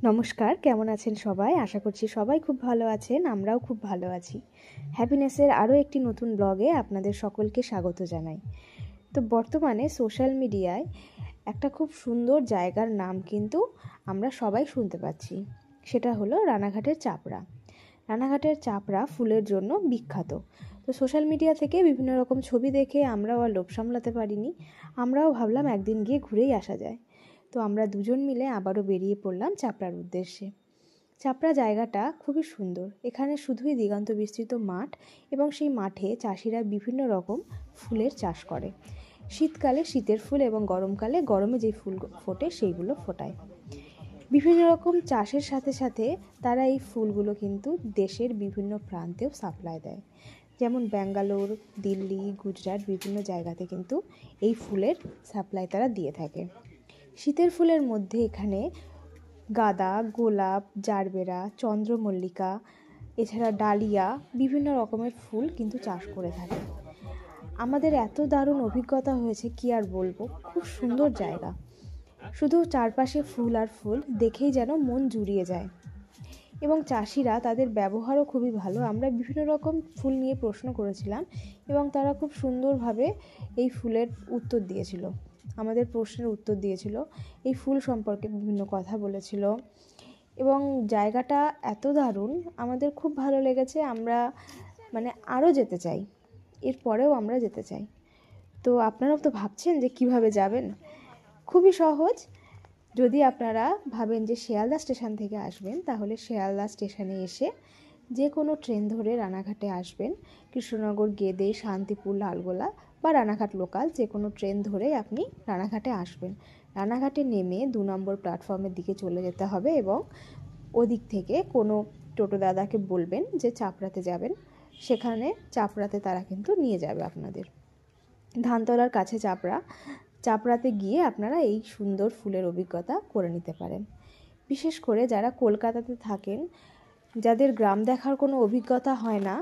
নমস্কার, কেমন আছেন সবাই? আশা করছি সবাই খুব ভালো আছেন। আমরাও খুব ভালো আছি। হ্যাপিনেসের আরও একটি নতুন ব্লগে আপনাদের সকলকে স্বাগত জানাই। তো বর্তমানে সোশ্যাল মিডিয়ায় একটা খুব সুন্দর জায়গার নাম কিন্তু আমরা সবাই শুনতে পাচ্ছি। সেটা হলো রানাঘাটের চাপড়া। রানাঘাটের চাপড়া ফুলের জন্য বিখ্যাত। তো সোশ্যাল মিডিয়া থেকে বিভিন্ন রকম ছবি দেখে আমরাও আর লোভ সামলাতে পারিনি। আমরাও ভাবলাম একদিন গিয়ে ঘুরেই আসা যায়। তো আমরা দুজন মিলে আবারও বেরিয়ে পড়লাম চাপড়ার উদ্দেশ্যে। চাপড়া জায়গাটা খুবই সুন্দর। এখানে শুধুই দিগন্ত বিস্তৃত মাঠ এবং সেই মাঠে চাষিরা বিভিন্ন রকম ফুলের চাষ করে। শীতকালে শীতের ফুল এবং গরমকালে গরমে যে ফুল ফোটে সেইগুলো ফোটায়। বিভিন্ন রকম চাষের সাথে সাথে তারা এই ফুলগুলো কিন্তু দেশের বিভিন্ন প্রান্তেও সাপ্লাই দেয়। যেমন ব্যাঙ্গালোর, দিল্লি, গুজরাট বিভিন্ন জায়গাতে কিন্তু এই ফুলের সাপ্লাই তারা দিয়ে থাকে। শীতের ফুলের মধ্যে এখানে গাঁদা, গোলাপ, জারবেরা, চন্দ্রমল্লিকা, এছাড়া ডালিয়া বিভিন্ন রকমের ফুল কিন্তু চাষ করে থাকে। আমাদের এত দারুণ অভিজ্ঞতা হয়েছে কি আর বলবো। খুব সুন্দর জায়গা, শুধু চারপাশে ফুল আর ফুল দেখেই যেন মন জুড়িয়ে যায়। এবং চাষিরা তাদের ব্যবহারও খুবই ভালো। আমরা বিভিন্ন রকম ফুল নিয়ে প্রশ্ন করেছিলাম এবং তারা খুব সুন্দরভাবে এই ফুলের উত্তর দিয়েছিল, আমাদের প্রশ্নের উত্তর দিয়েছিল, এই ফুল সম্পর্কে বিভিন্ন কথা বলেছিল। এবং জায়গাটা এত দারুণ, আমাদের খুব ভালো লেগেছে। আমরা আরও যেতে চাই, এরপরেও আমরা যেতে চাই। তো আপনারাও তো ভাবছেন যে কিভাবে যাবেন। খুবই সহজ। যদি আপনারা ভাবেন যে শিয়ালদা স্টেশন থেকে আসবেন, তাহলে শিয়ালদা স্টেশনে এসে যে কোনো ট্রেন ধরে রানাঘাটে আসবেন। কৃষ্ণনগর, গেদে, শান্তিপুর, লালগোলা বা রানাঘাট লোকাল যে কোনো ট্রেন ধরে আপনি রানাঘাটে আসবেন। রানাঘাটে নেমে 2 নম্বর প্ল্যাটফর্মের দিকে চলে যেতে হবে এবং ওদিক থেকে কোনো টোটো দাদাকে বলবেন যে চাপড়াতে যাবেন। সেখানে চাপড়াতে তারা কিন্তু নিয়ে যাবে আপনাদের। ধানতলার কাছে চাপড়া। চাপড়াতে গিয়ে আপনারা এই সুন্দর ফুলের অভিজ্ঞতা করে নিতে পারেন। বিশেষ করে যারা কলকাতাতে থাকেন, যাদের গ্রাম দেখার কোনো অভিজ্ঞতা হয় না,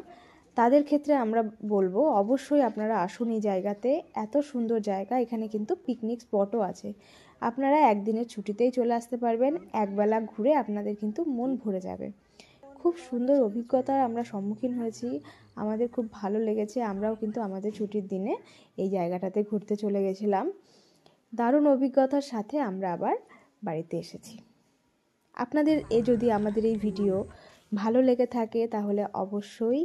তাদের ক্ষেত্রে আমরা বলবো অবশ্যই আপনারা আসুন এই জায়গাতে। এত সুন্দর জায়গা। এখানে কিন্তু পিকনিক স্পটও আছে। আপনারা একদিনের ছুটিতেই চলে আসতে পারবেন। একবেলা ঘুরে আপনাদের কিন্তু মন ভরে যাবে। খুব সুন্দর অভিজ্ঞতার আমরা সম্মুখীন হয়েছি। আমাদের খুব ভালো লেগেছে। আমরাও কিন্তু আমাদের ছুটির দিনে এই জায়গাটাতে ঘুরতে চলে গেছিলাম। দারুণ অভিজ্ঞতার সাথে আমরা আবার বাড়িতে এসেছি। আপনাদের যদি আমাদের এই ভিডিও ভালো লেগে থাকে তাহলে অবশ্যই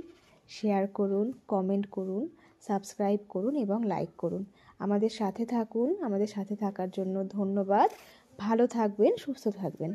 শেয়ার করুন, কমেন্ট করুন, সাবস্ক্রাইব করুন এবং লাইক করুন। আমাদের সাথে থাকুন। আমাদের সাথে থাকার জন্য ধন্যবাদ। ভালো থাকবেন, সুস্থ থাকবেন।